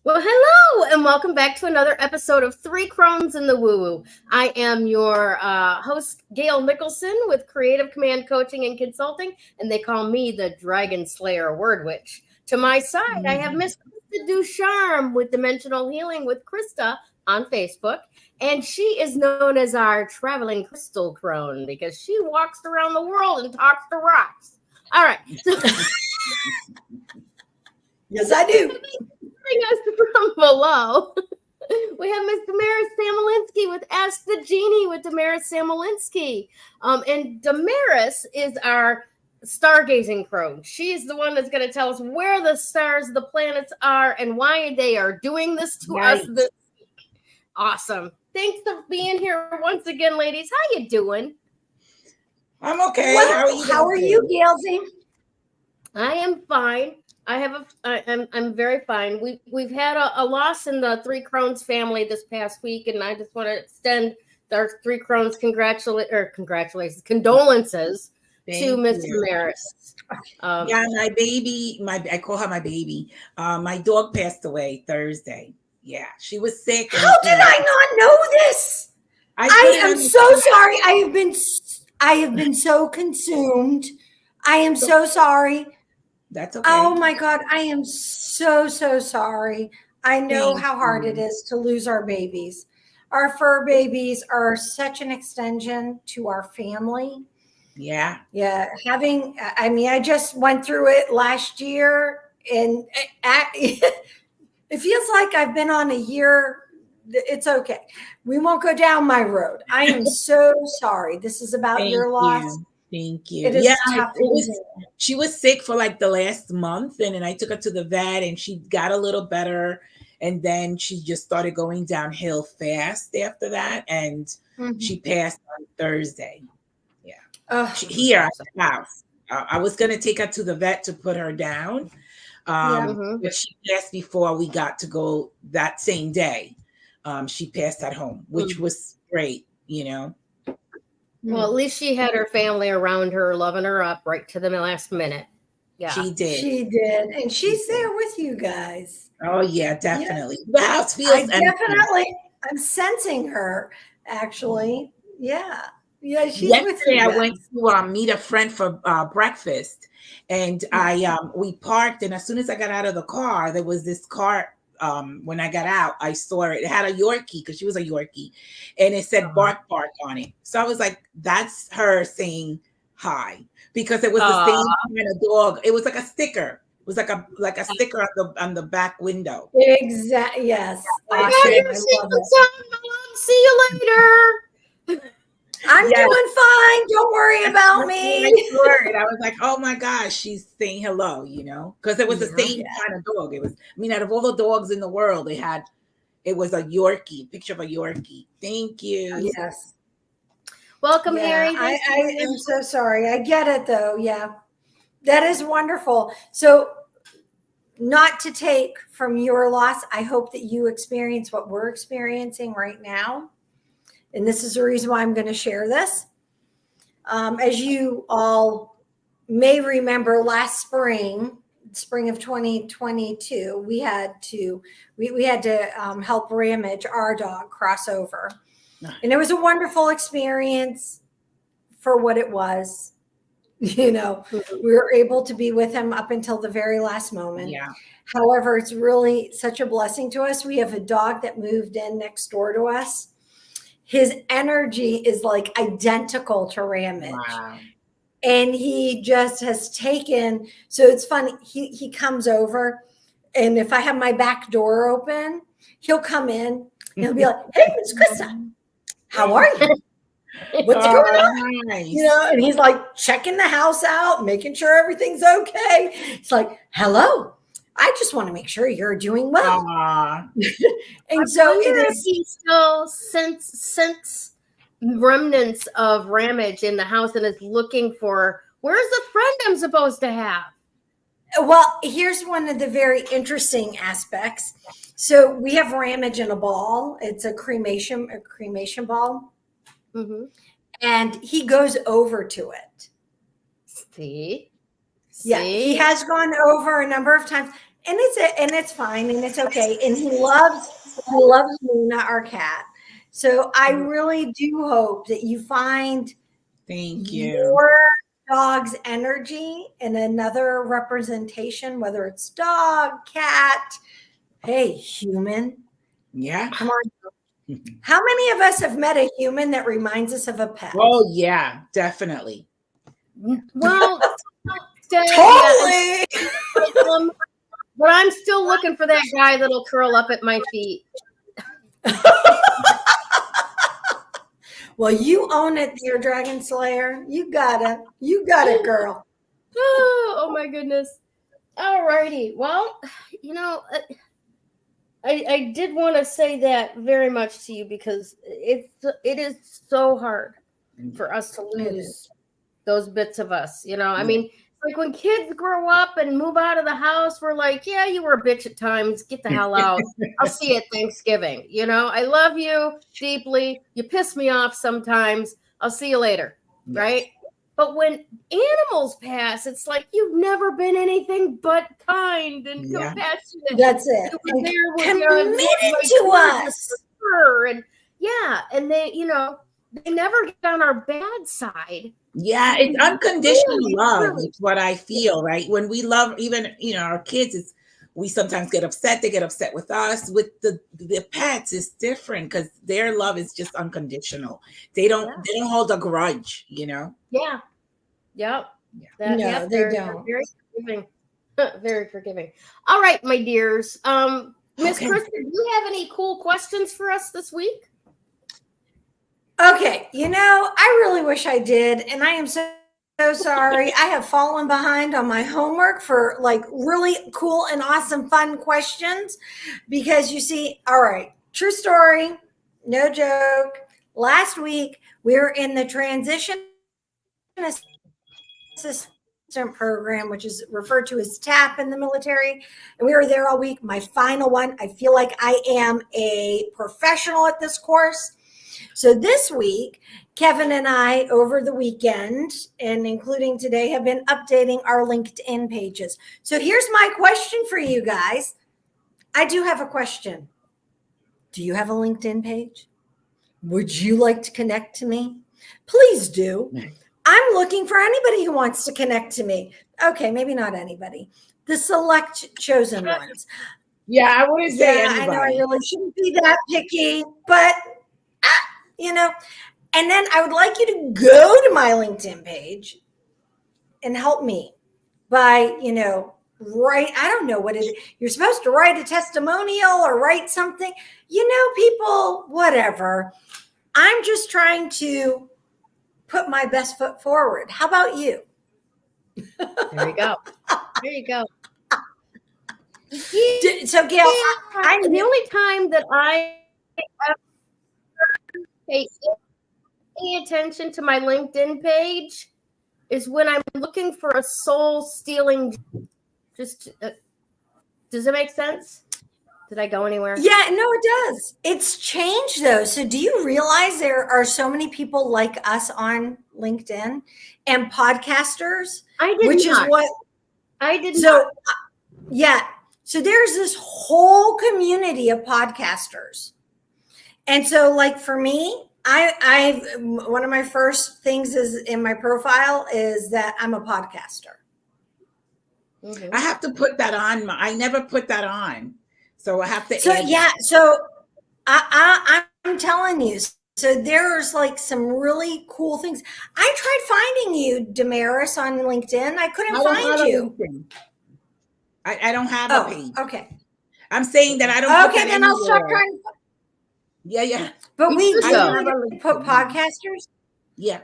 Well, hello, and welcome back to another episode of Three Crones in the Woo Woo. I am your host, Gayle Nicholson, with Creative Command Coaching and Consulting, and they call me the Dragon Slayer Word Witch. To my side, I have Miss Krista Ducharme with Dimensional Healing with Krista on Facebook, and she is known as our traveling crystal crone because she walks around the world and talks to rocks. All right. So Yes, I do. us from below. We have Miss Damaris Samolinski with Ask the Genie with Damaris Samolinski. And Damaris is our stargazing crone. She is the one that's going to tell us where the stars, the planets are, and why they are doing this to us this week. Awesome. Thanks for being here once again, ladies. How you doing? I'm okay. Well, how are you, Gailsy? I am fine. I'm very fine. We've had a loss in the Three Crones family this past week, and I just want to extend our Three Crones condolences to Miss Damaris. Yeah, my baby, I call her my baby. My dog passed away Thursday. Yeah, she was sick. How did I not know this? I am so sorry. I have been so consumed. I am so sorry. That's okay. Oh my God, I am so sorry. I know how hard it is to lose our babies. Our fur babies are such an extension to our family. Yeah. Yeah. I just went through it last year, and it feels like I've been on a year. It's okay. We won't go down my road. I am so sorry. This is about your loss. Thank you. It is tough. She was sick for like the last month, and then I took her to the vet, and she got a little better, and then she just started going downhill fast after that, and she passed on Thursday. Yeah, here at the house. I was gonna take her to the vet to put her down, but she passed before we got to go that same day. She passed at home, which was great, you know. Well, at least she had her family around her, loving her up right to the last minute. Yeah, she did. She did, and she's there with you guys. Oh yeah, definitely. Yeah. The house feels definitely. I'm sensing her. Actually, yeah. She's Yesterday, with you. I went to meet a friend for breakfast, and we parked. And as soon as I got out of the car, there was this car. When I got out, I saw it. It had a Yorkie because she was a Yorkie, and it said "bark bark" on it. So I was like, "That's her saying hi," because it was the same kind of dog. It was like a sticker. It was like a sticker on the back window. Exactly. Yes. See you later. I'm doing fine. Don't worry about me. I was like, oh my gosh, she's saying hello, you know, because it was the same kind of dog. It was, out of all the dogs in the world, it was a Yorkie, picture of a Yorkie. Thank you. Yes. Welcome, Harry. I am so sorry. I get it though. Yeah. That is wonderful. So not to take from your loss, I hope that you experience what we're experiencing right now. And this is the reason why I'm going to share this. As you all may remember, last spring of 2022, we had to help Ramage, our dog, cross over. And it was a wonderful experience for what it was. You know, we were able to be with him up until the very last moment. Yeah. However, it's really such a blessing to us. We have a dog that moved in next door to us. His energy is like identical to Ramage. Wow. And he just has taken, so it's funny, he comes over, and if I have my back door open, he'll come in, and he'll be like, hey, Miss Krista, how are you? What's going on? Nice. You know, and he's like checking the house out, making sure everything's okay. It's like, hello. I just want to make sure you're doing well. And so if he still sense remnants of Ramage in the house and is looking for, where's the friend I'm supposed to have? Well, here's one of the very interesting aspects. So we have Ramage in a ball. It's a cremation ball. Mm-hmm. And he goes over to it. See? Yeah, he has gone over a number of times. and it's fine, and it's okay. And he loves Luna, our cat. So I really do hope that you find Thank you. your dog's energy in another representation, whether it's dog, cat, hey, human. Yeah. Come on. How many of us have met a human that reminds us of a pet? Oh yeah, definitely. Well, Totally. But I'm still looking for that guy that'll curl up at my feet. Well, you own it, dear Dragon Slayer. You got it, girl. Oh my goodness. All righty. Well, I did want to say that very much to you because it is so hard for us to lose those bits of us. I mean, like when kids grow up and move out of the house, we're like, yeah, you were a bitch at times. Get the hell out. I'll see you at Thanksgiving. I love you deeply. You piss me off sometimes. I'll see you later. Yes. Right? But when animals pass, it's like you've never been anything but kind and compassionate. That's it. And committed to us. And they never get on our bad side. Yeah, it's unconditional love. It's what I feel, right? When we love even, our kids, we sometimes get upset. They get upset with us. With the pets, it's different because their love is just unconditional. They don't hold a grudge, Yeah. Yep. No, they don't. Very forgiving. Very forgiving. All right, my dears. Miss Krista, do you have any cool questions for us this week? Okay, I really wish I did, and I am so sorry. I have fallen behind on my homework for like really cool and awesome fun questions because you see, all right, true story, no joke. Last week, we were in the transition assistant program, which is referred to as TAP in the military, and we were there all week. My final one, I feel like I am a professional at this course. So this week, Kevin and I, over the weekend, and including today, have been updating our LinkedIn pages. So here's my question for you guys. I do have a question. Do you have a LinkedIn page? Would you like to connect to me? Please do. I'm looking for anybody who wants to connect to me. Okay, maybe not anybody. The select chosen ones. Yeah, I wouldn't say anybody. I know I really shouldn't be that picky, but and then I would like you to go to my LinkedIn page and help me by, write, I don't know what it is. You're supposed to write a testimonial or write something, people, whatever. I'm just trying to put my best foot forward. How about you? There you go. There you go. So Gayle, the only time that I pay attention to my LinkedIn page is when I'm looking for a soul stealing. Does it make sense? Did I go anywhere? Yeah, no, it does. It's changed though. So do you realize there are so many people like us on LinkedIn and podcasters? I did which not. Is what I did so, not. Yeah. So there's this whole community of podcasters. And so like for me, I one of my first things is in my profile is that I'm a podcaster. Mm-hmm. I have to put that on. I never put that on. So I have to. So so I'm telling you. So there's like some really cool things. I tried finding you, Damaris, on LinkedIn. I couldn't find you. I don't have a page. Okay. I'm saying that I don't. Okay, then I'll start trying. Yeah. But we need to put podcasters. Yeah.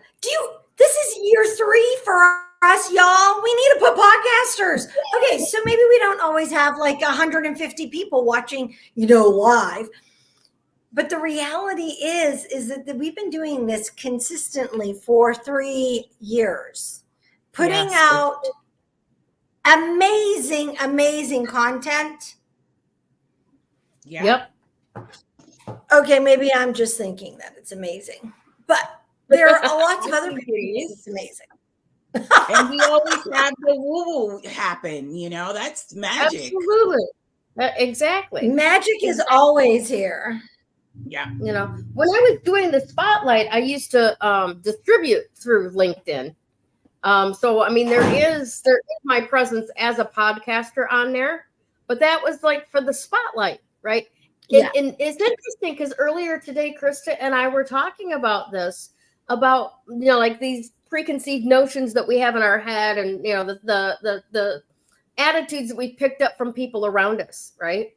This is year 3 for us, y'all. We need to put podcasters. Okay, so maybe we don't always have like 150 people watching, live. But the reality is that we've been doing this consistently for 3 years, putting out amazing content. Yeah. Yep. Okay, maybe I'm just thinking that it's amazing, but there are lots of other people. It's amazing. And we always have the woo-woo happen, that's magic. Absolutely. Exactly. Magic is always here. Yeah. When I was doing the spotlight, I used to distribute through LinkedIn. So I mean, there is my presence as a podcaster on there, but that was like for the spotlight, right? Yeah. And it's interesting because earlier today, Krista and I were talking about this, about like these preconceived notions that we have in our head, and the attitudes that we picked up from people around us, right?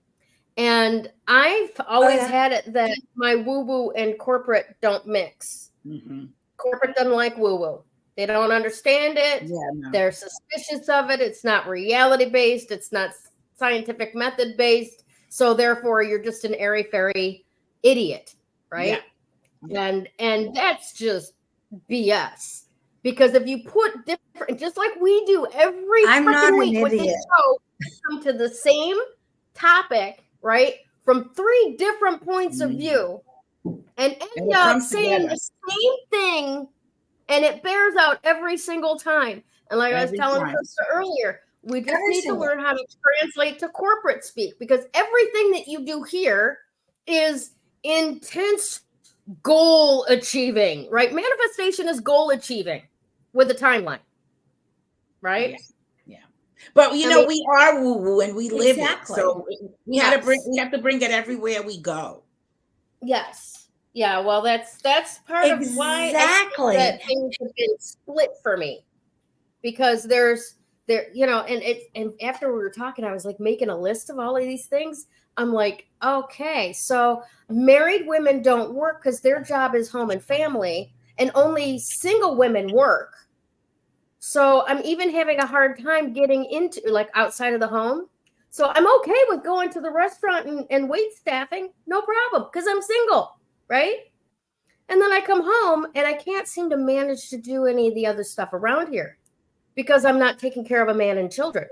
And I've always had it that my woo-woo and corporate don't mix. Mm-hmm. Corporate doesn't like woo-woo. They don't understand it. Yeah, no. They're suspicious of it. It's not reality-based. It's not scientific method-based. So therefore, you're just an airy-fairy idiot, right? Yeah. And that's just BS. Because if you put different, just like we do every freaking week with this show, come to the same topic, right? From 3 different points of view, and end up saying the same thing, and it bears out every single time. And like I was telling Krista earlier, we just need to learn how to translate to corporate speak, because everything that you do here is intense goal achieving, right? Manifestation is goal achieving with a timeline, right? Yeah. But we are woo-woo and we live it. So we have to bring it everywhere we go. Yes. Yeah. Well, that's part of why I think that things have been split for me, because and after we were talking, I was like making a list of all of these things. I'm like, okay, so married women don't work because their job is home and family, and only single women work. So I'm even having a hard time getting into like outside of the home. So I'm okay with going to the restaurant and wait staffing, no problem, because I'm single, right? And then I come home and I can't seem to manage to do any of the other stuff around here because I'm not taking care of a man and children.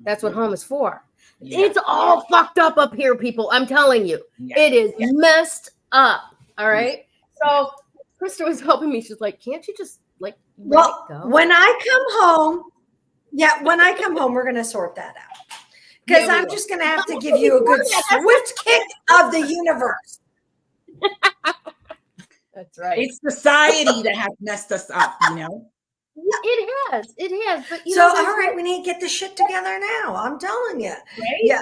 That's what home is for. Yeah. It's all fucked up here, people. I'm telling you, it is messed up. All right. So Krista was helping me. She's like, can't you just like, well, when I come home, we're going to sort that out. Because I'm just going to have to give you a good swift kick of the universe. That's right. It's society that has messed us up, It has. But all right, we need to get this shit together now. I'm telling you. Right? Yeah.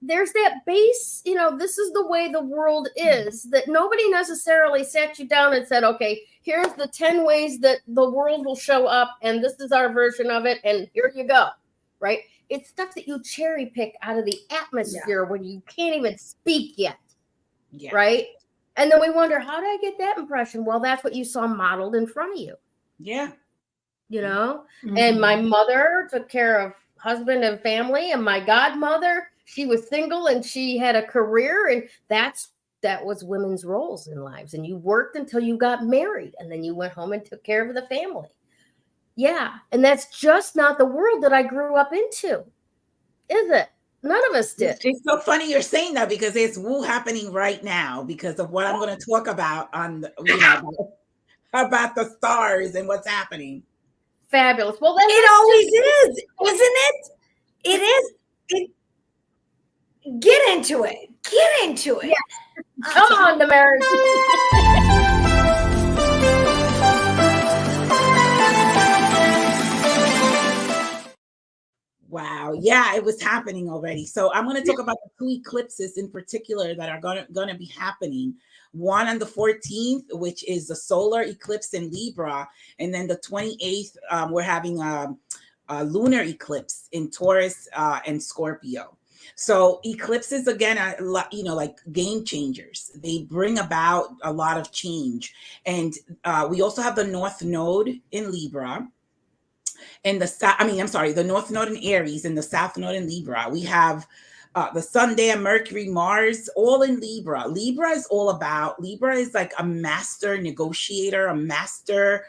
There's that base, this is the way the world is, that nobody necessarily sat you down and said, okay, here's the 10 ways that the world will show up, and this is our version of it, and here you go, right? It's stuff that you cherry pick out of the atmosphere when you can't even speak yet, right? And then we wonder, how did I get that impression? Well, that's what you saw modeled in front of you. Yeah. And my mother took care of husband and family, and my godmother, she was single and she had a career, and that was women's roles in lives. And you worked until you got married, and then you went home and took care of the family. Yeah. And that's just not the world that I grew up into, is it? None of us did. It's so funny you're saying that, because there's woo happening right now because of what I'm going to talk about on about the stars and what's happening. Fabulous. Well, it always is, isn't it? It is. Get into it. Get into it. Yes. Come on, Damaris. Wow. Yeah, it was happening already. So I'm going to talk about the 2 eclipses in particular that are going to be happening. One on the 14th, which is the solar eclipse in Libra. And then the 28th, we're having a lunar eclipse in Taurus and Scorpio. So eclipses, again, are like game changers. They bring about a lot of change. And we also have the North Node in Libra. And the North Node in Aries and the South Node in Libra. We have the Sun, there, Mercury, Mars, all in Libra. Libra is like a master negotiator, a master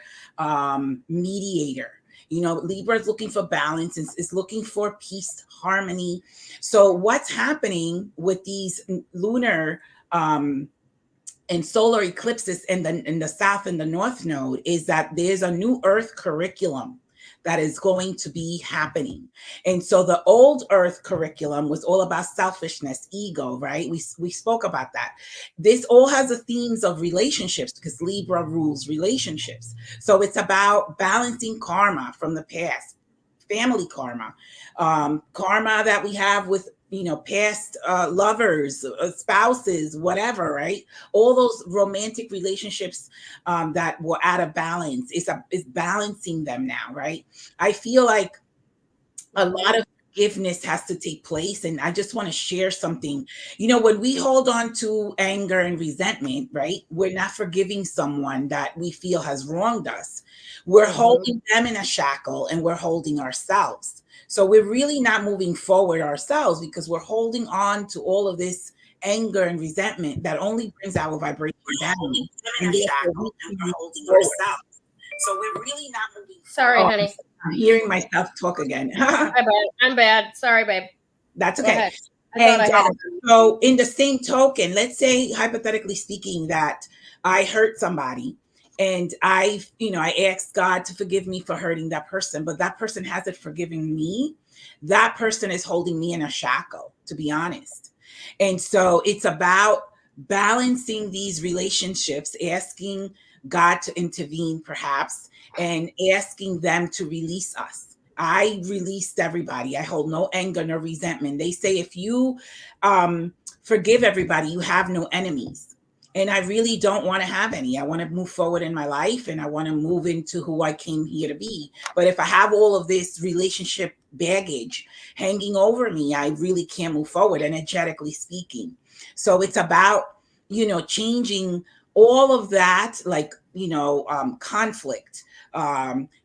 mediator. Libra is looking for balance, is looking for peace, harmony. So what's happening with these lunar and solar eclipses in the south and the north node is that there's a new earth curriculum that is going to be happening. And so the old earth curriculum was all about selfishness, ego, right? We spoke about that. This all has the themes of relationships because Libra rules relationships. So it's about balancing karma from the past, family karma, karma that we have with past lovers, spouses, whatever, right? All those romantic relationships that were out of balance is balancing them now, right? I feel like a lot of forgiveness has to take place. And I just want to share something. When we hold on to anger and resentment, right, we're not forgiving someone that we feel has wronged us. We're holding them in a shackle and we're holding ourselves. So we're really not moving forward ourselves because we're holding on to all of this anger and resentment that only brings our vibration down. And therefore we're holding ourselves. So we're really not moving Sorry, forward. honey. I'm hearing myself talk again. I'm bad. Sorry, babe. That's Go okay. ahead. I thought I had it. So in the same token, let's say hypothetically speaking that I hurt somebody and I asked God to forgive me for hurting that person, but that person hasn't forgiven me. That person is holding me in a shackle, to be honest. And so it's about balancing these relationships, asking God to intervene perhaps, and asking them to release us. I released everybody. I hold no anger, no resentment. They say if you forgive everybody, you have no enemies. And I really don't want to have any. I want to move forward in my life and I want to move into who I came here to be. But if I have all of this relationship baggage hanging over me, I really can't move forward, energetically speaking. So it's about, changing all of that, like, conflict,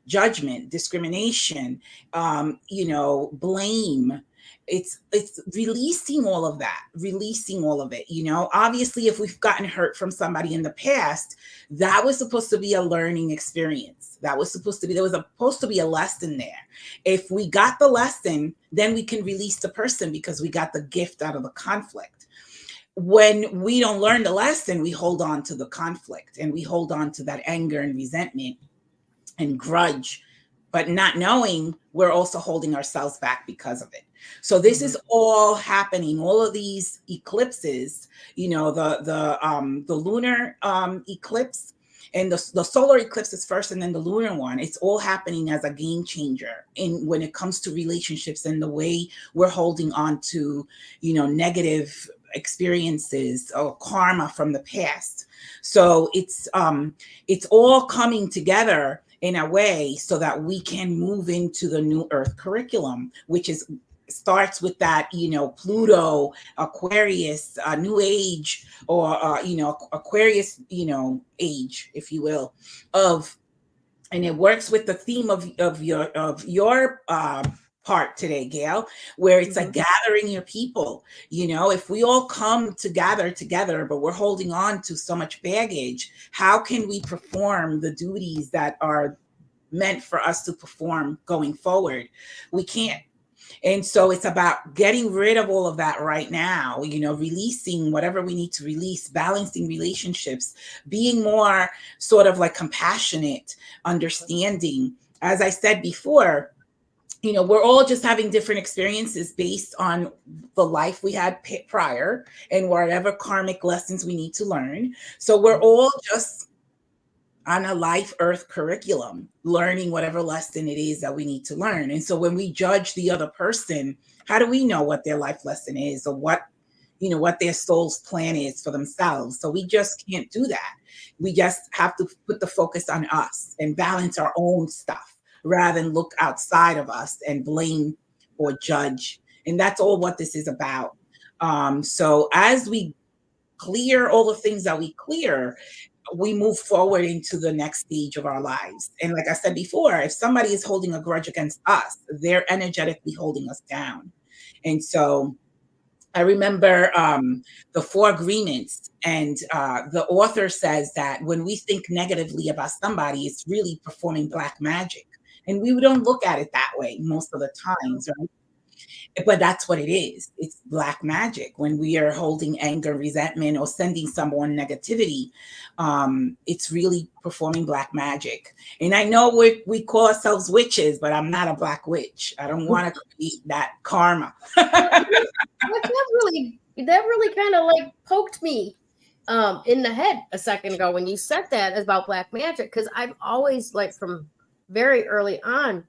judgment, discrimination, blame. It's releasing all of that, releasing all of it. Obviously, if we've gotten hurt from somebody in the past, that was supposed to be a learning experience. There was supposed to be a lesson there. If we got the lesson, then we can release the person because we got the gift out of the conflict. When we don't learn the lesson, we hold on to the conflict and we hold on to that anger and resentment and grudge, but not knowing we're also holding ourselves back because of it. So this is all happening. All of these eclipses, the lunar eclipse and the solar eclipse is first, and then the lunar one. It's all happening as a game changer when it comes to relationships and the way we're holding on to, negative experiences or karma from the past. So it's all coming together in a way so that we can move into the new earth curriculum, which starts with that, Pluto, Aquarius, new age, or Aquarius, age, if you will, and it works with the theme of your part today, Gayle, where it's like gathering your people. If we all come together, but we're holding on to so much baggage, how can we perform the duties that are meant for us to perform going forward? We can't. And so it's about getting rid of all of that right now, releasing whatever we need to release, balancing relationships, being more sort of like compassionate, understanding. As I said before, we're all just having different experiences based on the life we had prior and whatever karmic lessons we need to learn. So we're all just on a life earth curriculum, learning whatever lesson it is that we need to learn. And so when we judge the other person, how do we know what their life lesson is or what their soul's plan is for themselves? So we just can't do that. We just have to put the focus on us and balance our own stuff rather than look outside of us and blame or judge. And that's all what this is about. So as we clear all the things that we clear, we move forward into the next stage of our lives. And like I said before, if somebody is holding a grudge against us, they're energetically holding us down. And so I remember the 4 agreements, and the author says that when we think negatively about somebody, it's really performing black magic. And we don't look at it that way most of the times, right? But that's what it is. It's black magic. When we are holding anger, resentment, or sending someone negativity, it's really performing black magic. And I know we call ourselves witches, but I'm not a black witch. I don't want to create that karma. That really kind of like poked me in the head a second ago when you said that about black magic, because I've always, like, from very early on,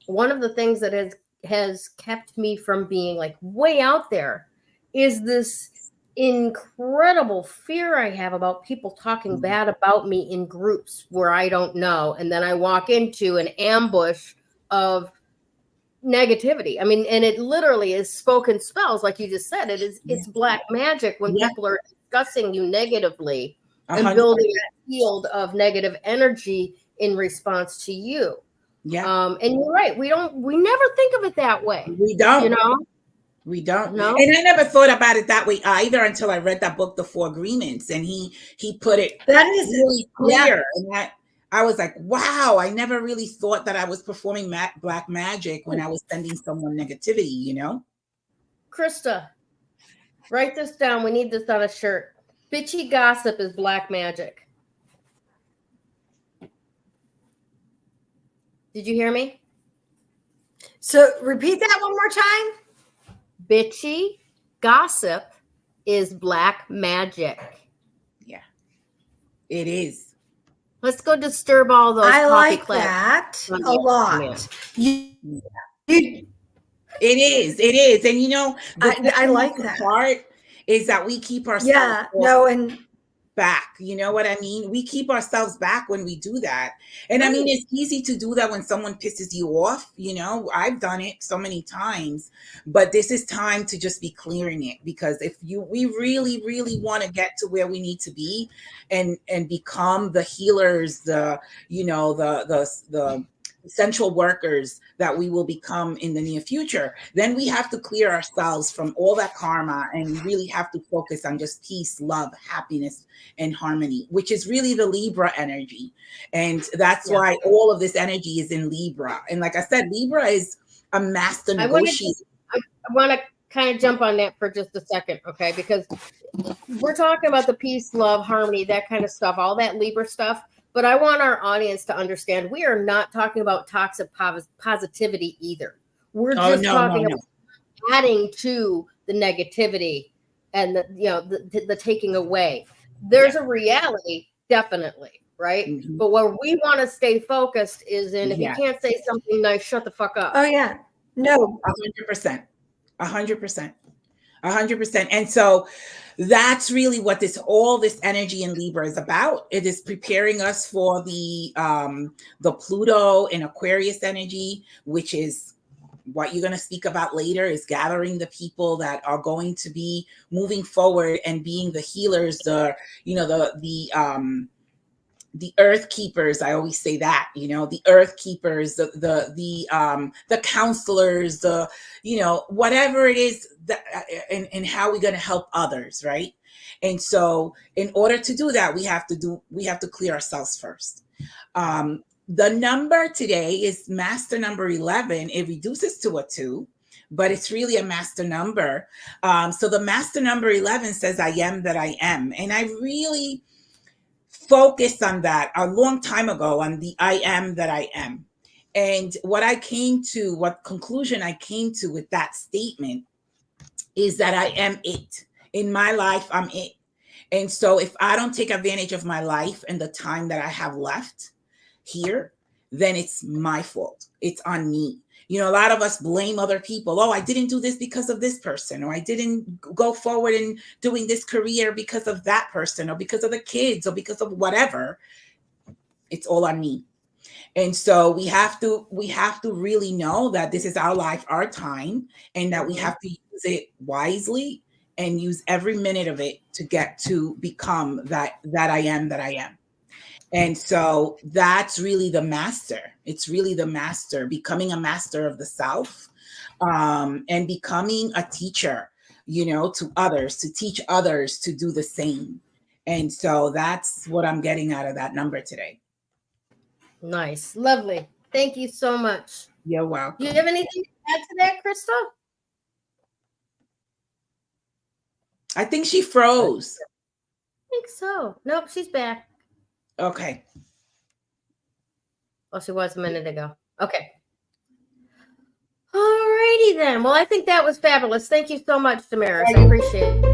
one of the things that has kept me from being like way out there is this incredible fear I have about people talking bad about me in groups where I don't know, and then I walk into an ambush of negativity. I mean, and it literally is spoken spells, like you just said. It's black magic when people are discussing you negatively and building a field of negative energy in response to you. Yeah. And you're right. We never think of it that way. We don't. You know? We don't. No? And I never thought about it that way either until I read that book, The Four Agreements, and he put it That is really clear. And that I was like, wow, I never really thought that I was performing black magic when I was sending someone negativity, you know? Krista, write this down. We need this on a shirt. Bitchy gossip is black magic. Did you hear me? So repeat that one more time. Bitchy gossip is black magic. Yeah, it is. Let's go disturb all those. I like that a lot. It is. And you know, I like that part is that we keep ourselves back. You know what I mean? We keep ourselves back when we do that. And I mean, it's easy to do that when someone pisses you off. You know, I've done it so many times, but this is time to just be clearing it, because we really, really want to get to where we need to be and become the healers, the essential workers that we will become in the near future, then we have to clear ourselves from all that karma and really have to focus on just peace, love, happiness, and harmony, which is really the Libra energy. And that's why all of this energy is in Libra. And like I said, Libra is a master negotiator. I want to kind of jump on that for just a second, okay? Because we're talking about the peace, love, harmony, that kind of stuff, all that Libra stuff. But I want our audience to understand we are not talking about toxic positivity either. We're just talking about adding to the negativity and the taking away. There's a reality, definitely, right? Mm-hmm. But where we want to stay focused is in, if you can't say something nice, shut the fuck up. Oh yeah, no, 100%. And so that's really what all this energy in Libra is about. It is preparing us for the Pluto and Aquarius energy, which is what you're going to speak about later, is gathering the people that are going to be moving forward and being the healers, the earth keepers. I always say that, the earth keepers, the counselors, whatever it is that, and how we're going to help others. Right. And so in order to do that, we have to clear ourselves first. The number today is master number 11. It reduces to a 2, but it's really a master number. So the master number 11 says, I am that I am. And I really focused on that a long time ago, on the I am that I am. And what conclusion I came to with that statement is that I am it. In my life, I'm it. And so if I don't take advantage of my life and the time that I have left here, then it's my fault. It's on me. A lot of us blame other people. Oh, I didn't do this because of this person, or I didn't go forward in doing this career because of that person, or because of the kids, or because of whatever. It's all on me. And so we have to really know that this is our life, our time, and that we have to use it wisely and use every minute of it to get to become that I am that I am. And so that's really the master. It's really the master, becoming a master of the self, and becoming a teacher, to others, to teach others to do the same. And so that's what I'm getting out of that number today. Nice. Lovely. Thank you so much. You're welcome. Do you have anything to add to that, Krista? I think she froze. I think so. Nope, she's back. Okay. Oh, she was a minute ago. Okay. Alrighty then. Well, I think that was fabulous. Thank you so much, Damaris. I appreciate it.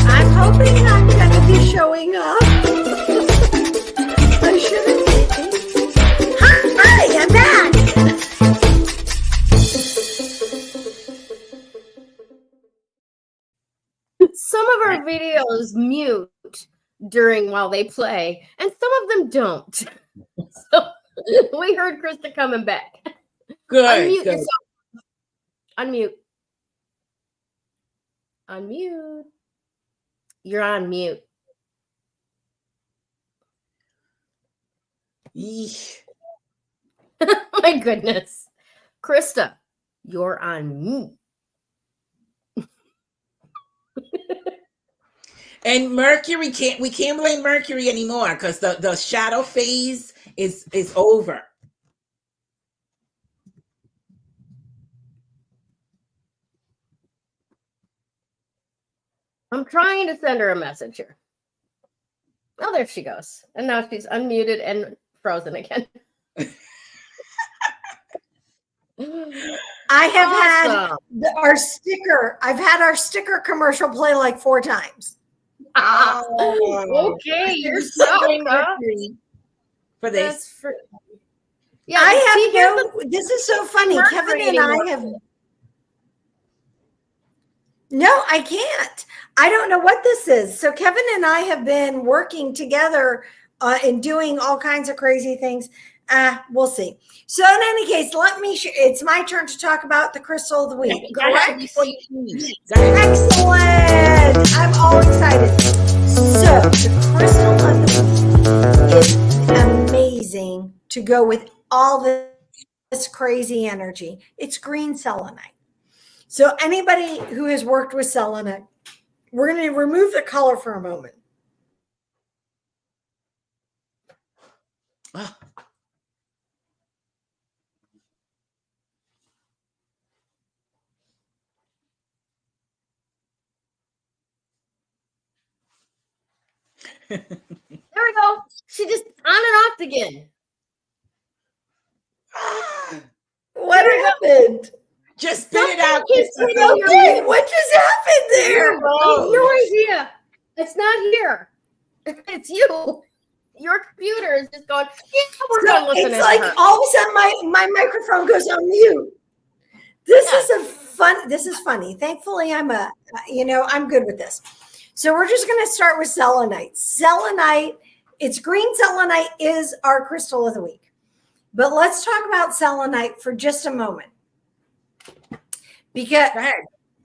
I'm hoping I'm going to be showing up. I shouldn't be. Hi, I'm back. Some of our videos mute while they play, and some of them don't. So we heard Krista coming back. Good. Unmute Good. yourself. Unmute. Unmute. You're on mute. Eesh. My goodness. Krista, you're on mute. And Mercury we can't blame Mercury anymore because the shadow phase is over. I'm trying to send her a message here. Oh, there she goes. And now she's unmuted and frozen again. I have Awesome. had our sticker. I've had our sticker commercial play like 4 times. Oh. Okay, you're So stuck, blame huh? Mercury for this. Yeah, I have this is so funny. Mercury Kevin and anymore. I have. No, I can't. I don't know what this is. So Kevin and I have been working together and doing all kinds of crazy things. We'll see. So in any case, it's my turn to talk about the crystal of the week. Correct? Excellent. I'm all excited. So the crystal of the week is amazing to go with all this crazy energy. It's green selenite. So anybody who has worked with selenite, we're going to remove the color for a moment. Oh. There we go. She just on and off again. What happened? Just spit it out. Okay, what just happened there? No idea. It's not here. It's you. Your computer is just going, yeah, we're done listening it's like to her. all of a sudden my microphone goes on mute. This is funny. Thankfully, I'm good with this. So we're just going to start with selenite. Selenite, it's green selenite is our crystal of the week. But let's talk about selenite for just a moment. Because,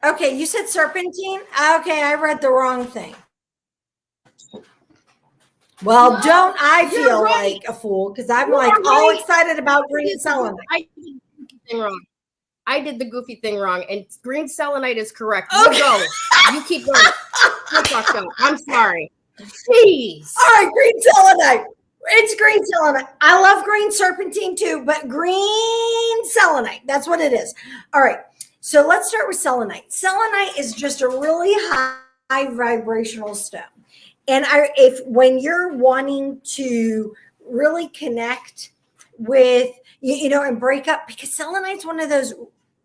okay, you said serpentine? Okay, I read the wrong thing. Well, No, don't I you're feel right. like a fool because I'm You're like right. all excited about green selenite. I did the goofy thing wrong, and green selenite is correct. You go. You keep going. I'm sorry. Jeez. All right, green selenite. It's green selenite. I love green serpentine too, but green selenite. That's what it is. All right. So let's start with selenite. Selenite is just a really high vibrational stone. And when you're wanting to really connect with, and break up, because selenite's one of those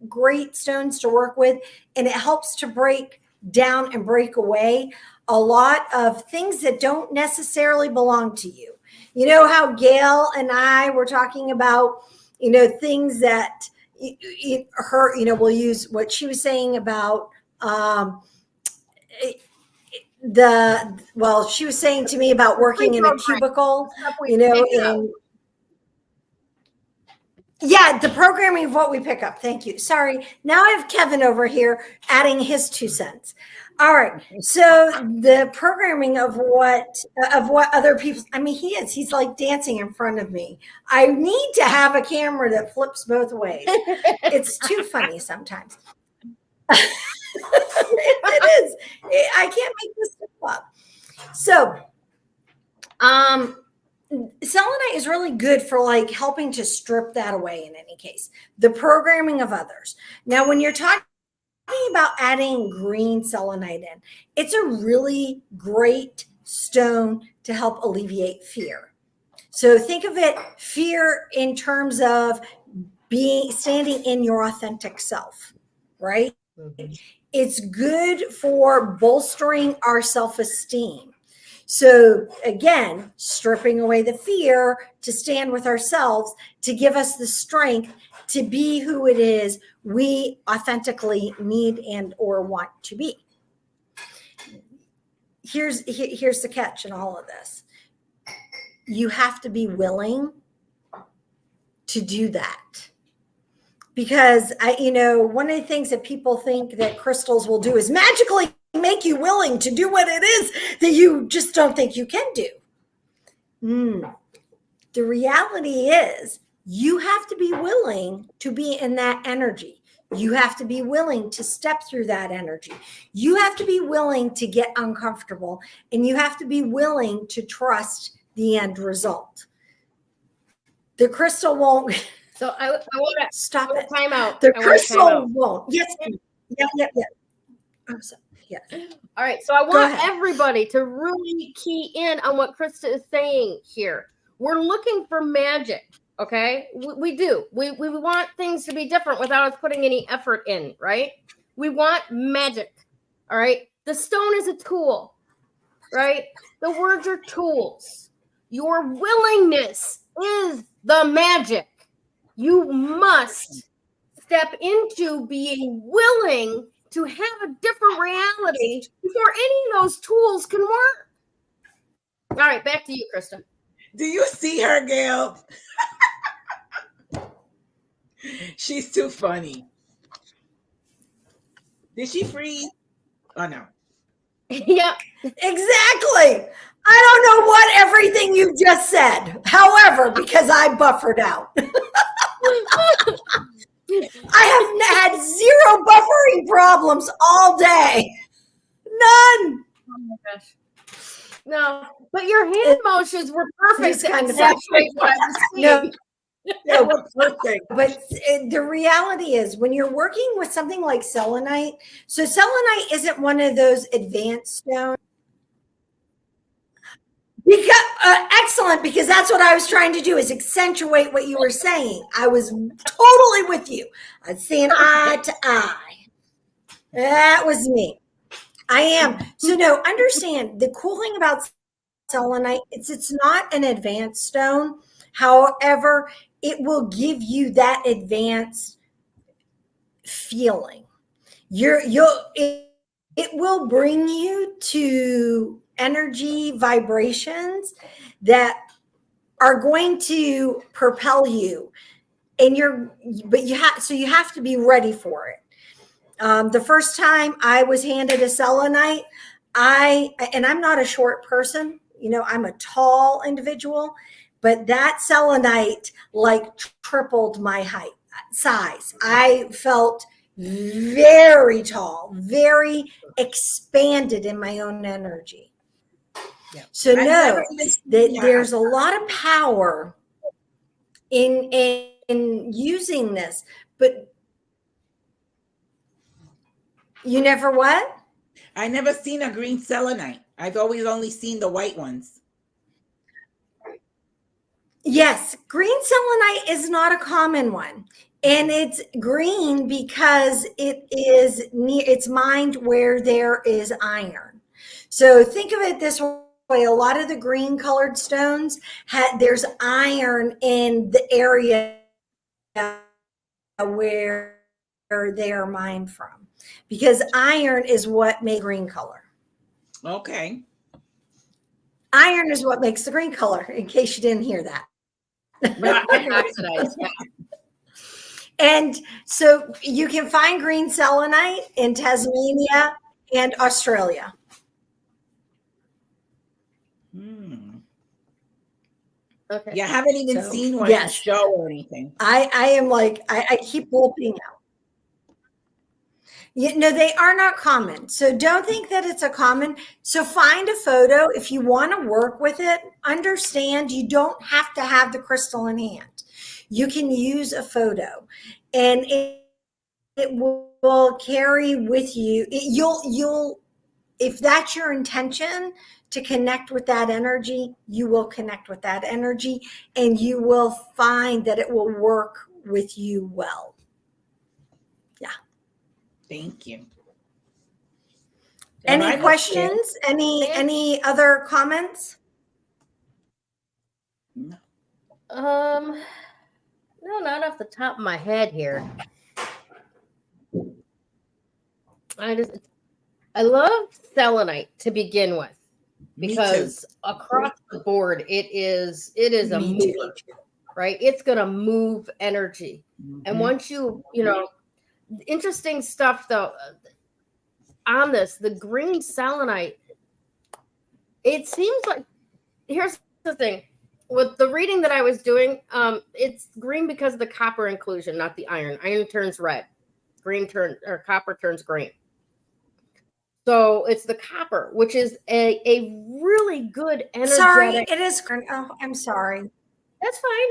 great stones to work with, and it helps to break down and break away a lot of things that don't necessarily belong to you. You know how Gayle and I were talking about, things that we'll use what she was saying about she was saying to me about working in a cubicle, yeah, the programming of what we pick up. Thank you. Sorry. Now I have Kevin over here adding his 2 cents. All right. So the programming of what other people, he's like dancing in front of me. I need to have a camera that flips both ways. It's too funny sometimes. It is. I can't make this stuff up. So, selenite is really good for like helping to strip that away in any case. The programming of others. Now, when you're talking about adding green selenite in, it's a really great stone to help alleviate fear. So think of it, fear in terms of standing in your authentic self, right? Mm-hmm. It's good for bolstering our self-esteem. So again, stripping away the fear to stand with ourselves, to give us the strength to be who it is we authentically need and or want to be. Here's the catch in all of this. You have to be willing to do that. Because one of the things that people think that crystals will do is magically make you willing to do what it is that you just don't think you can do. The reality is you have to be willing to be in that energy. You have to be willing to step through that energy. You have to be willing to get uncomfortable, and you have to be willing to trust the end result. The crystal won't. So I want to stop it. Time out. The crystal won't. Yes. Yeah. I'm sorry. Yes. All right. So I want everybody to really key in on what Krista is saying here. We're looking for magic. Okay. We do. We want things to be different without us putting any effort in, right? We want magic. All right. The stone is a tool, right? The words are tools. Your willingness is the magic. You must step into being willing to have a different reality before any of those tools can work. All right, back to you, Krista. Do you see her, Gayle? She's too funny. Did she freeze? Oh, no. Yep. Exactly. I don't know what everything you just said. However, because I buffered out. I have had zero buffering problems all day. None. Oh my gosh. No, but your hand motions were perfect. Kind of No, we're perfect. But the reality is, when you're working with something like selenite, so selenite isn't one of those advanced stones. Because excellent, because that's what I was trying to do, is accentuate what you were saying. I was totally with you. I was saying eye to eye. That was me. I am. So no, understand the cool thing about selenite, it's not an advanced stone. However, it will give you that advanced feeling. It will bring you to energy vibrations that are going to propel you, and you have to be ready for it. The first time I was handed a selenite, and I'm not a short person, I'm a tall individual, but that selenite like tripled my size. I felt very tall, very expanded in my own energy. Yeah. So know that there's a lot of power in using this, but you never what? I never seen a green selenite. I've always only seen the white ones. Yes, green selenite is not a common one. And it's green because it's mined where there is iron. So think of it this way. A lot of the green colored stones there's iron in the area where they are mined from, because iron is what makes green color. Okay. Iron is what makes the green color, in case you didn't hear that. And so you can find green selenite in Tasmania and Australia. Okay. Yeah, I haven't even seen one in a show or anything. I am like, I keep looking out. They are not common. So don't think that it's a common. So find a photo. If you want to work with it, understand you don't have to have the crystal in hand. You can use a photo. And it, it will carry with you. You'll if that's your intention to connect with that energy, you will connect with that energy, and you will find that it will work with you well. Yeah. Thank you. Any questions? Any other comments? No. No, not off the top of my head here. I love selenite to begin with, because across the board it is a mover, right? It's gonna move energy. And once you know, interesting stuff though on this, the green selenite, it seems like, here's the thing with the reading that I was doing, it's green because of the copper inclusion, not the iron. Iron turns red, copper turns green. So it's the copper, which is a really good energetic. Sorry, it is. Oh, I'm sorry. That's fine.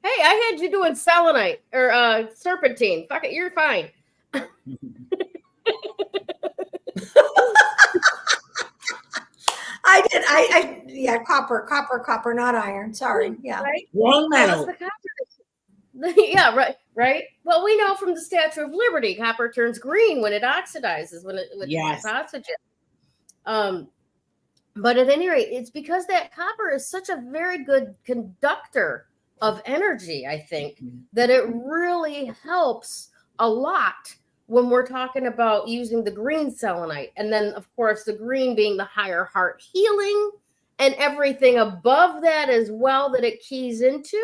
Hey, I had you doing selenite or serpentine. Fuck it, you're fine. I did. Yeah, copper, not iron. Sorry. Yeah. Right? Wrong metal. Yeah, right. Well, we know from the Statue of Liberty, copper turns green when it oxidizes, when it's oxygen. But at any rate, it's because that copper is such a very good conductor of energy, I think, that it really helps a lot when we're talking about using the green selenite. And then, of course, the green being the higher heart healing and everything above that as well that it keys into.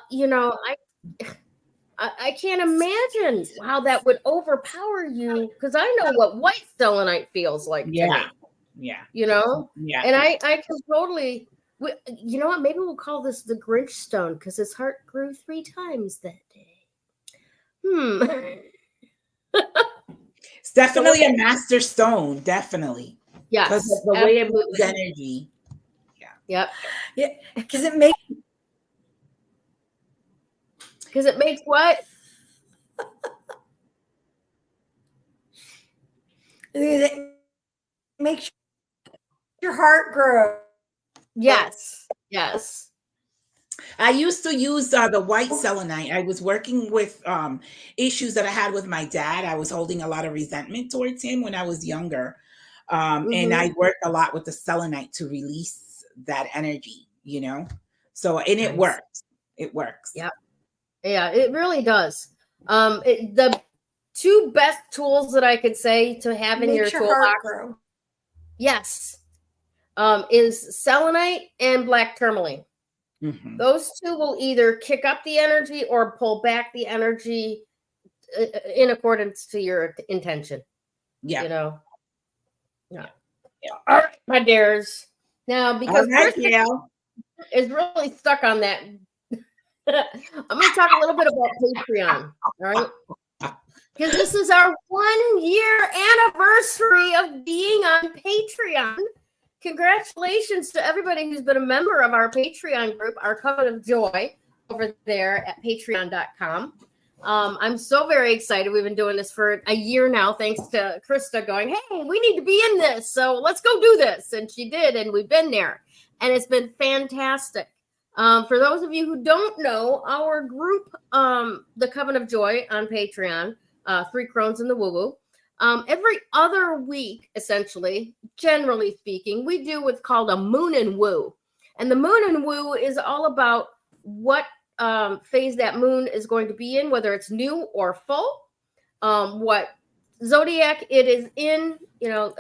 You know, I can't imagine how that would overpower you, because I know what white selenite feels like. Yeah. You know? Yeah. And I can totally, you know what? Maybe we'll call this the Grinch stone, because his heart grew 3 times that day. It's definitely a master stone. Definitely. Yes. Because of the way it moves energy. Yeah. Yeah. Because it makes what? It makes your heart grow. Yes. I used to use the white selenite. I was working with issues that I had with my dad. I was holding a lot of resentment towards him when I was younger. And I worked a lot with the selenite to release that energy, you know? So, and it works. It works. Yep. Yeah, it really does. The 2 best tools that I could say to have in your toolbox, yes, is selenite and black tourmaline. Those 2 will either kick up the energy or pull back the energy in accordance to your intention. Yeah. You know? Yeah. All right, my dears. Now, because Krista is really stuck on that, I'm going to talk a little bit about Patreon. All right. Because this is our 1-year anniversary of being on Patreon. Congratulations to everybody who's been a member of our Patreon group, our Covenant of Joy, over there at patreon.com. I'm so very excited. We've been doing this for a year now, thanks to Krista going, hey, we need to be in this, so let's go do this. And she did, and we've been there. And it's been fantastic. For those of you who don't know, our group, the Covenant of Joy on Patreon, 3 Crones in the Woo-Woo, every other week, essentially, generally speaking, we do what's called a Moon and Woo. And the Moon and Woo is all about what phase that moon is going to be in, whether it's new or full, what zodiac it is in, you know,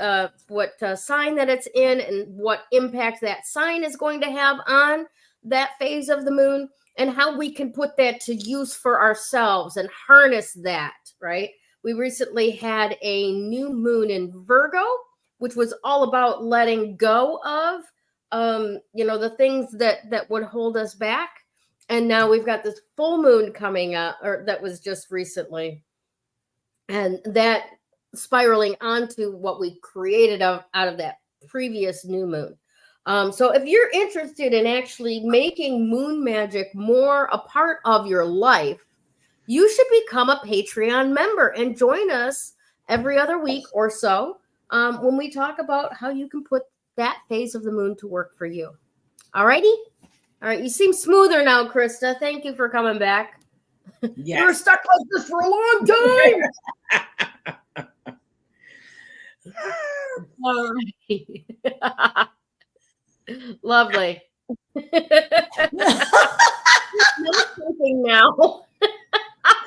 what sign that it's in, and what impact that sign is going to have on that phase of the moon, and how we can put that to use for ourselves and harness that, right? We recently had a new moon in Virgo, which was all about letting go of, you know, the things that would hold us back. And now we've got this full moon coming up, or that was just recently, and that spiraling onto what we created out of that previous new moon. So if you're interested in actually making moon magic more a part of your life, you should become a Patreon member and join us every other week or so when we talk about how you can put that phase of the moon to work for you. All righty? All right. You seem smoother now, Krista. Thank you for coming back. Yes. You were stuck like this for a long time. All right. Lovely. Thinking now.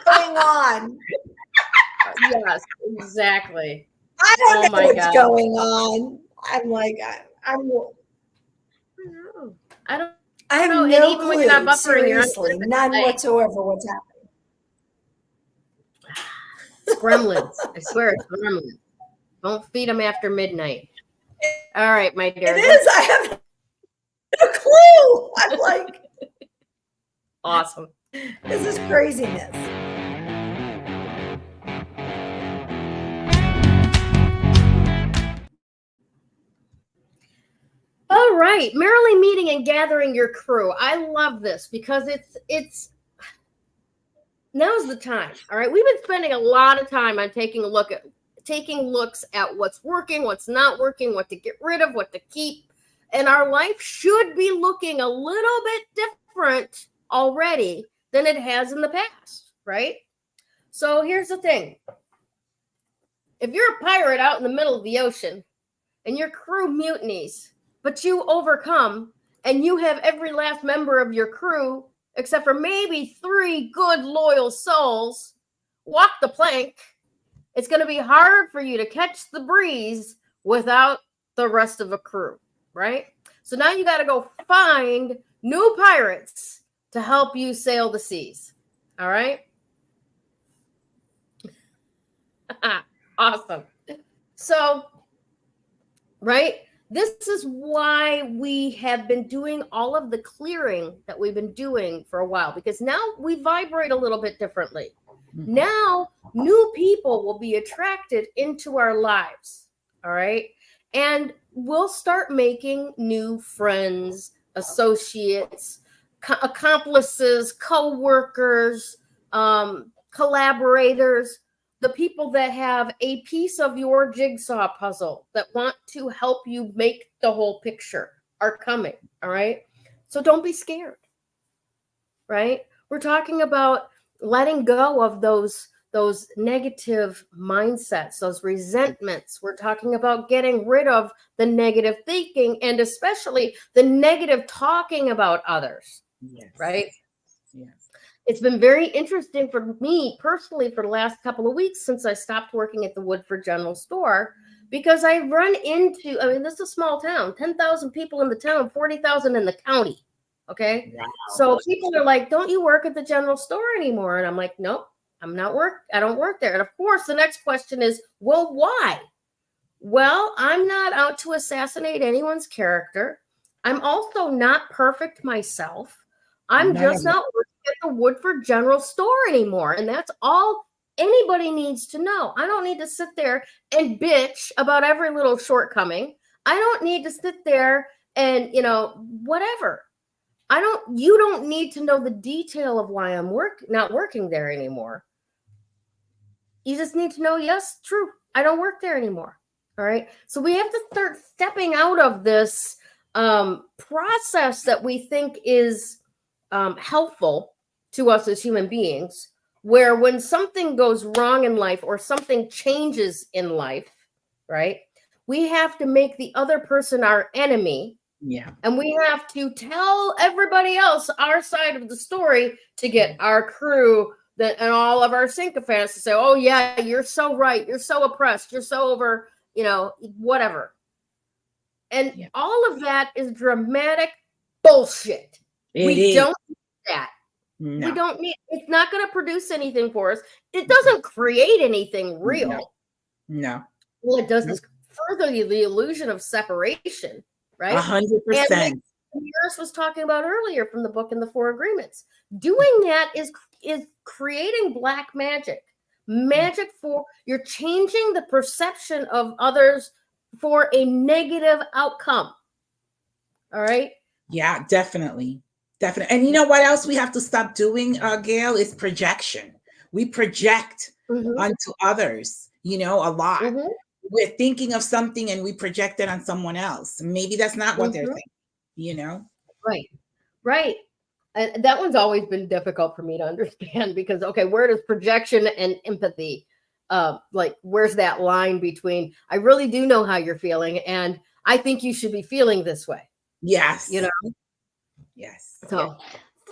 Going on. Yes, exactly. I don't know what's God. going on. I'm like, I don't I have know. no And even clue. when you're not buffering, you're Seriously, none whatsoever. What's happening? It's gremlins. I swear it's gremlins. Don't feed them after midnight. All right, my dear. It is. I have no clue. I'm like, Awesome. this is craziness. All right, merrily meeting and gathering your crew. I love this because it's now's the time. All right, we've been spending a lot of time on taking looks at what's working, what's not working, what to get rid of, what to keep, and our life should be looking a little bit different already than it has in the past, right? So here's the thing: if you're a pirate out in the middle of the ocean and your crew mutinies, but you overcome and you have every last member of your crew, except for maybe 3 good, loyal souls, walk the plank, it's going to be hard for you to catch the breeze without the rest of a crew, right? So now you got to go find new pirates to help you sail the seas. All right? Awesome. So, right? This is why we have been doing all of the clearing that we've been doing for a while, because now we vibrate a little bit differently. Now, new people will be attracted into our lives, all right? And we'll start making new friends, associates, accomplices, co-workers, collaborators, the people that have a piece of your jigsaw puzzle that want to help you make the whole picture are coming, all right? So don't be scared, right? We're talking about letting go of those negative mindsets, those resentments. We're talking about getting rid of the negative thinking and especially the negative talking about others, Yes. right? Yes. It's been very interesting for me personally for the last couple of weeks since I stopped working at the Woodford General Store, because I run into, I mean, this is a small town, 10,000 people in the town, 40,000 in the county. Okay. Wow. So people are like, don't you work at the general store anymore? And I'm like, nope, I don't work there. And of course, the next question is, well, why? Well, I'm not out to assassinate anyone's character. I'm also not perfect myself. I'm just not working at the Woodford General Store anymore. And that's all anybody needs to know. I don't need to sit there and bitch about every little shortcoming. I don't need to sit there and, whatever. You don't need to know the detail of why I'm not working there anymore. You just need to know, yes, true, I don't work there anymore. All right. So we have to start stepping out of this process that we think is helpful to us as human beings, where when something goes wrong in life or something changes in life, right, we have to make the other person our enemy. Yeah. And we have to tell everybody else our side of the story to get our crew and all of our sycophants to say, oh, yeah, you're so right. You're so oppressed. You're so over, whatever. And all of that is dramatic bullshit. We don't need that. No. We don't need, it's not going to produce anything for us. It doesn't create anything real. No. What it does is further the illusion of separation, right? 100%. And Damaris was talking about earlier from the book in the 4 Agreements. Doing that is creating black magic. Magic for, you're changing the perception of others for a negative outcome. All right? Yeah, definitely. Definitely. And you know what else we have to stop doing, Gayle, is projection. we project Mm-hmm. onto others, you know, a lot. Mm-hmm. We're thinking of something and we project it on someone else. Maybe that's not what they're Mm-hmm. thinking, you know? Right. Right. And that one's always been difficult for me to understand because, okay, where does projection and empathy, like, where's that line between, I really do know how you're feeling and I think you should be feeling this way, Yes. you know? Yes. So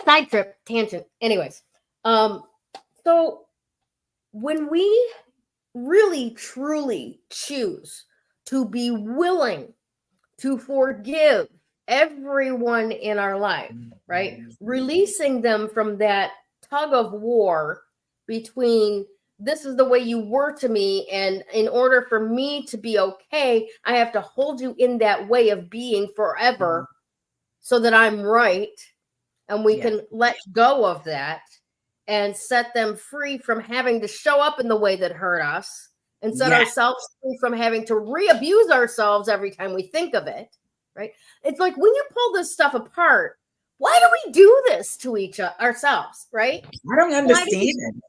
side trip, tangent. Anyways, so when we really, truly choose to be willing to forgive everyone in our life, right? Releasing them from that tug of war between this is the way you were to me, and in order for me to be okay, I have to hold you in that way of being forever so that I'm right. And we can let go of that and set them free from having to show up in the way that hurt us and set ourselves free from having to re-abuse ourselves every time we think of it. Right? It's like when you pull this stuff apart, why do we do this to ourselves? Right? I don't understand it. It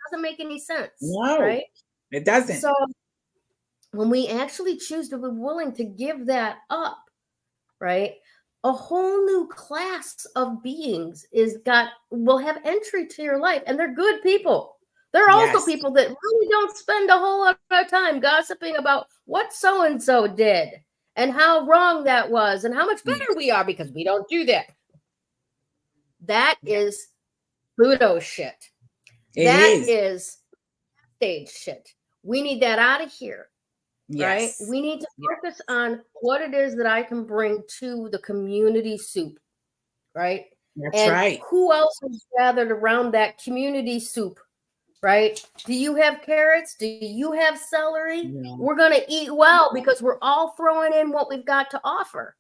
doesn't make any sense. No, right? It doesn't. So when we actually choose to be willing to give that up, right? A whole new class of beings will have entry to your life, and they're good people. There are also people that really don't spend a whole lot of time gossiping about what so-and-so did and how wrong that was and how much better we are because we don't do that. That is Pluto shit. That is stage shit. We need that out of here. Right? We need to focus on what it is that I can bring to the community soup. Right? That's right. Who else is gathered around that community soup? Right? Do you have carrots? Do you have celery? No. We're going to eat well because we're all throwing in what we've got to offer.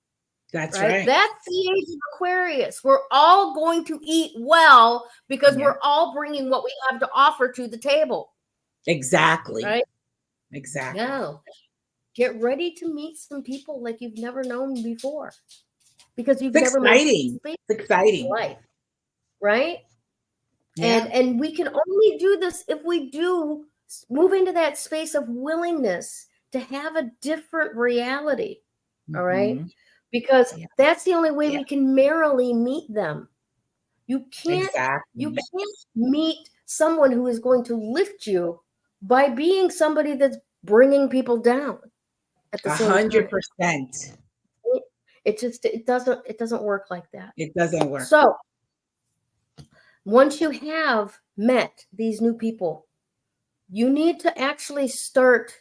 That's right. That's the age of Aquarius. We're all going to eat well because we're all bringing what we have to offer to the table. Exactly. Right? Exactly. No. Get ready to meet some people like you've never known before because you've never met It's exciting. Life, right? Yeah. And we can only do this if we do move into that space of willingness to have a different reality. All right? Because that's the only way we can merrily meet them. You can't meet someone who is going to lift you by being somebody that's bringing people down at the same 100%. It doesn't work like that. It doesn't work. So once you have met these new people, you need to actually start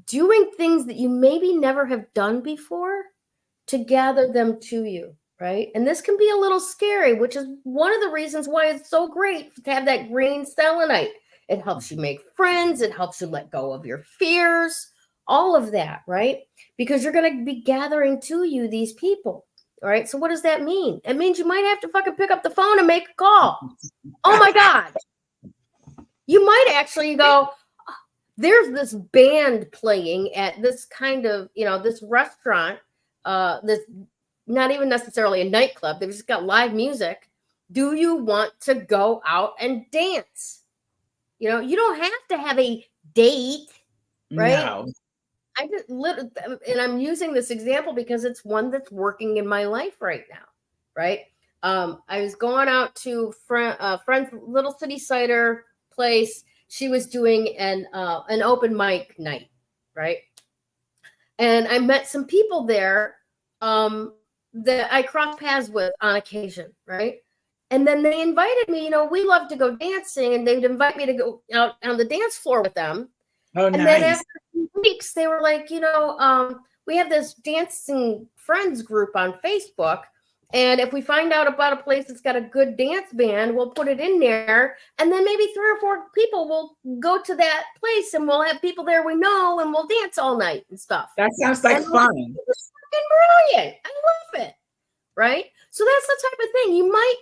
doing things that you maybe never have done before to gather them to you, right? And this can be a little scary, which is one of the reasons why it's so great to have that green selenite. It helps you make friends. It helps you let go of your fears, all of that, right? Because you're going to be gathering to you these people, all right? So what does that mean? It means you might have to fucking pick up the phone and make a call. Oh my God. You might actually go, there's this band playing at this kind of, this restaurant, this not even necessarily a nightclub. They've just got live music. Do you want to go out and dance? You don't have to have a date, right? No. And I'm using this example because it's one that's working in my life right now, right? I was going out to friend's little city cider place. She was doing an open mic night, right? And I met some people there that I cross paths with on occasion, right? And then they invited me, we love to go dancing, and they'd invite me to go out on the dance floor with them. Oh, and nice. Then after 2 weeks, they were like, we have this dancing friends group on Facebook. And if we find out about a place that's got a good dance band, we'll put it in there. And then maybe 3 or 4 people will go to that place, and we'll have people there we know, and we'll dance all night and stuff. That sounds like fun. It's fucking brilliant. I love it. Right? So that's the type of thing. You might,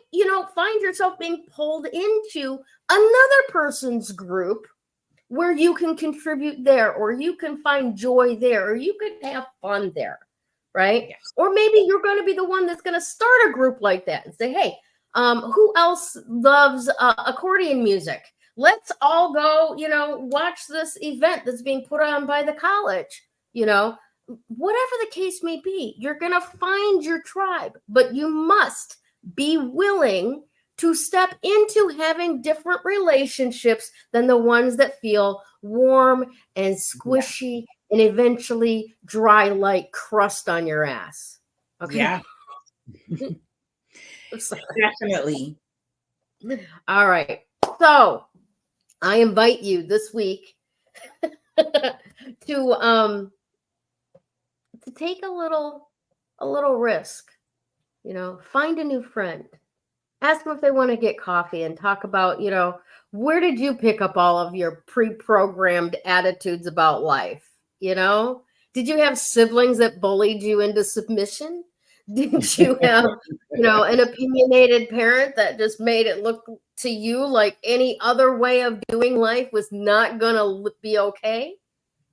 find yourself being pulled into another person's group where you can contribute there, or you can find joy there, or you could have fun there. Right? Yes. Or maybe you're going to be the one that's going to start a group like that and say, hey, who else loves accordion music? let's all go, watch this event that's being put on by the college, whatever the case may be. You're going to find your tribe, but you must be willing to step into having different relationships than the ones that feel warm and squishy and eventually dry like crust on your ass. Okay. Yeah. Definitely. All right. So I invite you this week to take a little risk, find a new friend. Ask them if they want to get coffee and talk about, where did you pick up all of your pre-programmed attitudes about life? Did you have siblings that bullied you into submission? Did you have, an opinionated parent that just made it look to you like any other way of doing life was not going to be okay?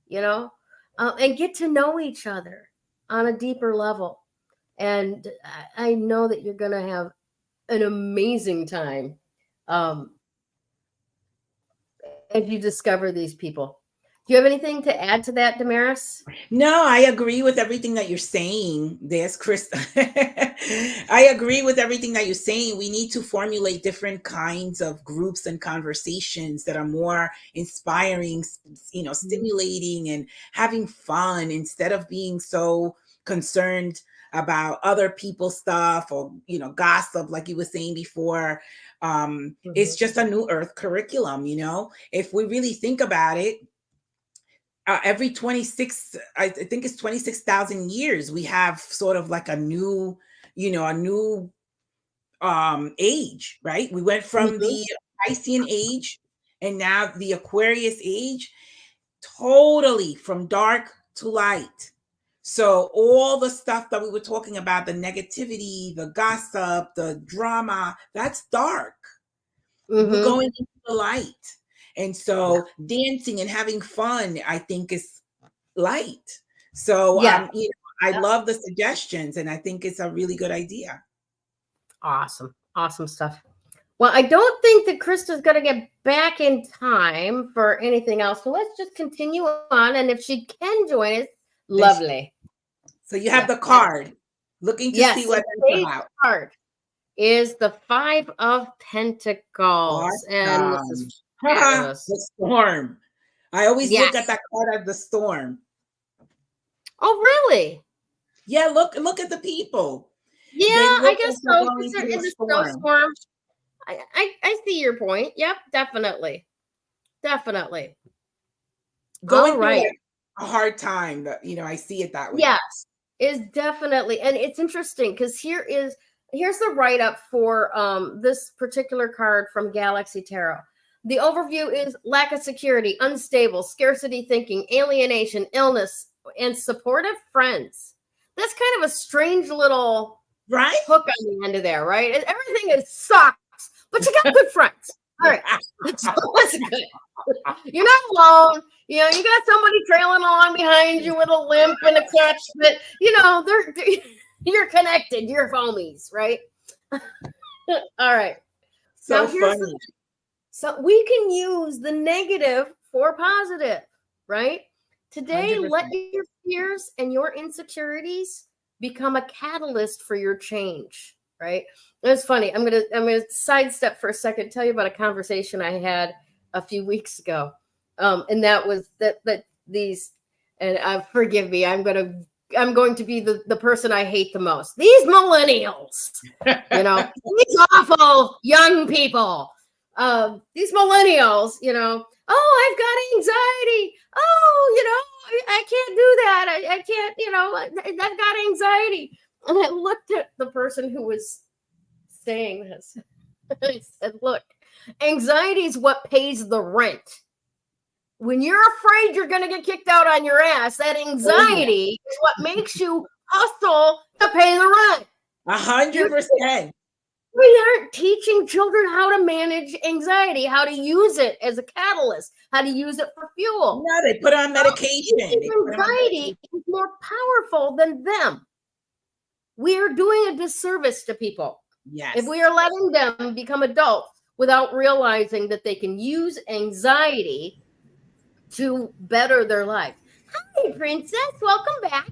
And get to know each other on a deeper level. And I know that you're going to have an amazing time as you discover these people. Do you have anything to add to that, Damaris? No, I agree with everything that you're saying. There's Krista. I agree with everything that you're saying. We need to formulate different kinds of groups and conversations that are more inspiring, stimulating and having fun instead of being so concerned about other people's stuff or, gossip, like you were saying before. It's just a new earth curriculum, if we really think about it. Every 26, I think it's 26,000 years, we have sort of like a new age, right? We went from the Piscean age and now the Aquarius age, totally from dark to light. So all the stuff that we were talking about, the negativity, the gossip, the drama, that's dark. We're going into the light. And so dancing and having fun, I think, is light. So I love the suggestions, and I think it's a really good idea. Awesome stuff. Well, I don't think that Krista's going to get back in time for anything else. So let's just continue on. And if she can join us, lovely. So you have the card. Looking to see what it's about. Card is the 5 of Pentacles. Awesome. And this is the storm. I always look at that card as the storm. Oh, really? Yeah, look at the people. Yeah, I guess so. They're in the snowstorm. I see your point. Yep, definitely. Going through a hard time. That I see it that way. Yes, is definitely, and it's interesting because here's the write-up for this particular card from Galaxy Tarot. The overview is lack of security, unstable, scarcity thinking, alienation, illness, and supportive friends. That's kind of a strange little hook on the end of there, right? Everything sucks, but you got good friends. All right, so that's good. You're not alone. You got somebody trailing along behind you with a limp and a crutch, but you're connected. You're homies, right? All right. So now funny. So we can use the negative for positive, right? Today, 100%. Let your fears and your insecurities become a catalyst for your change, right? It's funny. I'm gonna sidestep for a second, tell you about a conversation I had a few weeks ago. And that was that these, and forgive me, I'm going to be the person I hate the most. These millennials, these awful young people. These millennials, oh, I've got anxiety. Oh, I can't do that. I can't, I've got anxiety. And I looked at the person who was saying this. I said, look, anxiety is what pays the rent. When you're afraid you're going to get kicked out on your ass, that anxiety is what makes you hustle to pay the rent. 100%. We aren't teaching children how to manage anxiety, how to use it as a catalyst, how to use it for fuel. No, they put on medication. Anxiety is more powerful than them. We are doing a disservice to people. Yes. If we are letting them become adults without realizing that they can use anxiety to better their life. Hi, Princess. Welcome back.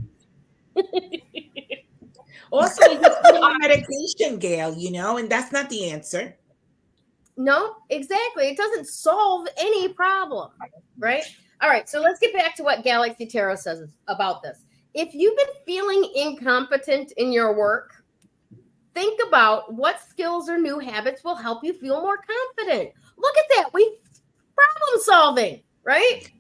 Also, you just put on medication, Gayle, you know, and that's not the answer. No, exactly. It doesn't solve any problem, right? All right, so let's get back to what Galaxy Tarot says about this. If you've been feeling incompetent in your work, think about what skills or new habits will help you feel more confident. Look at that. We problem solving, right?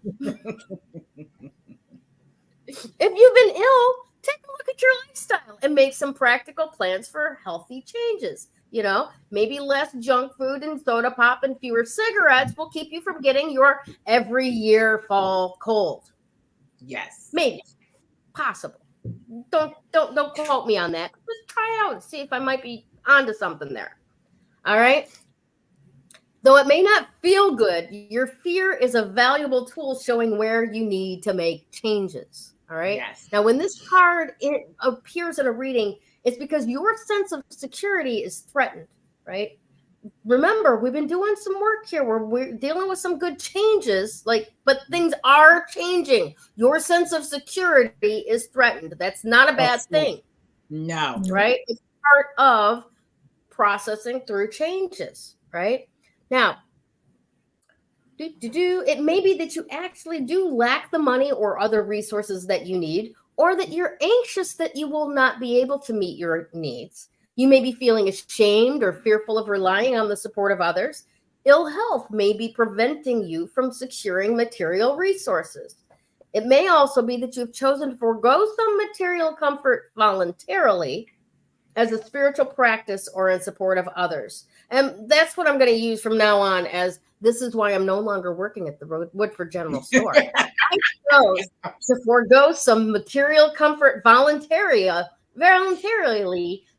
If you've been ill, take a look at your lifestyle and make some practical plans for healthy changes. You know, maybe less junk food and soda pop and fewer cigarettes will keep you from getting your every year fall cold. Yes. Maybe. Possible. Don't quote me on that. Just try it out and see if I might be onto something there. All right. Though it may not feel good, your fear is a valuable tool showing where you need to make changes. All right. Yes. Now, when this card appears in a reading, it's because your sense of security is threatened, right? Remember, we've been doing some work here where we're dealing with some good changes, but things are changing. Your sense of security is threatened. That's not a bad thing. No. Right? It's part of processing through changes, right? Now, it may be that you actually do lack the money or other resources that you need, or that you're anxious that you will not be able to meet your needs. You may be feeling ashamed or fearful of relying on the support of others. Ill health may be preventing you from securing material resources. It may also be that you've chosen to forego some material comfort voluntarily as a spiritual practice or in support of others. And that's what I'm going to use from now on, as this is why I'm no longer working at the Woodford General Store. I chose to forego some material comfort voluntarily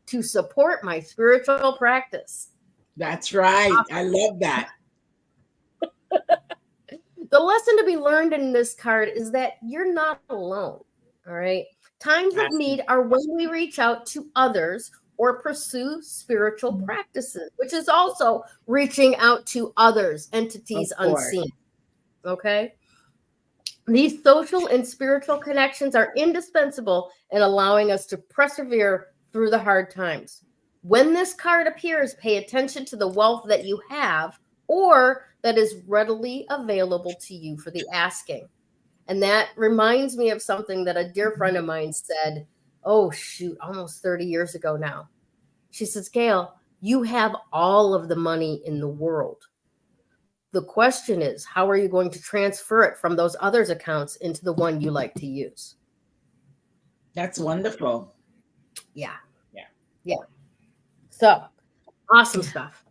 to support my spiritual practice. That's right. I love that. The lesson to be learned in this card is that you're not alone. All right. Times of need are when we reach out to others or pursue spiritual practices, which is also reaching out to others, entities unseen. Okay. These social and spiritual connections are indispensable in allowing us to persevere through the hard times. When this card appears, pay attention to the wealth that you have or that is readily available to you for the asking. And that reminds me of something that a dear friend of mine said, almost 30 years ago now. She says, Gayle, you have all of the money in the world. The question is, how are you going to transfer it from those others' accounts into the one you like to use? That's wonderful. Yeah. So, awesome stuff.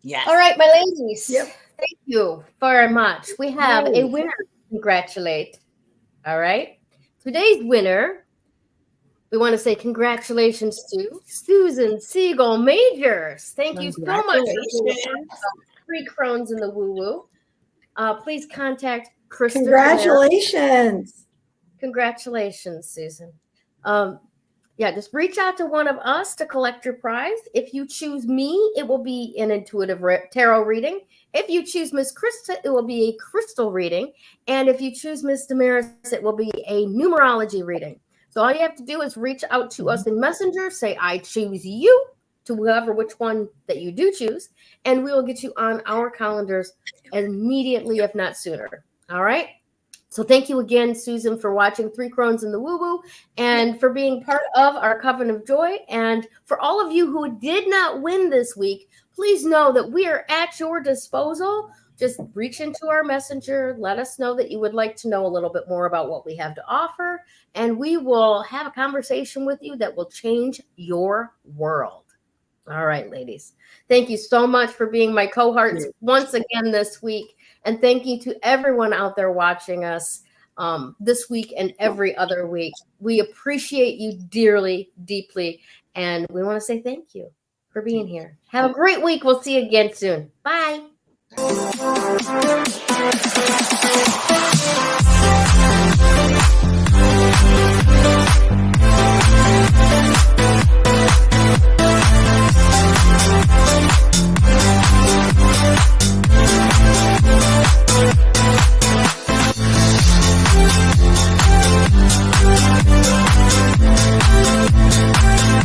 Yes. All right, my ladies. Yep. Thank you very much. We have a winner to congratulate. All right. Today's winner, we want to say congratulations to Susan Siegel Majors. Thank you so much for being 3 Crones in the Woo Woo. Please contact Krista. Congratulations. Congratulations, Susan. Just reach out to one of us to collect your prize. If you choose me, it will be an intuitive tarot reading. If you choose Miss Krista, it will be a crystal reading. And if you choose Miss Damaris, it will be a numerology reading. So all you have to do is reach out to us in Messenger, say, I choose you, to which one that you do choose, and we will get you on our calendars immediately, if not sooner. All right? So thank you again, Susan, for watching 3 Crones in the Woo Woo and for being part of our Coven of Joy. And for all of you who did not win this week, please know that we are at your disposal. Just reach into our messenger. Let us know that you would like to know a little bit more about what we have to offer. And we will have a conversation with you that will change your world. All right, ladies. Thank you so much for being my cohorts once again this week. And thank you to everyone out there watching us this week and every other week. We appreciate you dearly, deeply. And we want to say thank you for being here. Have a great week. We'll see you again soon. Bye.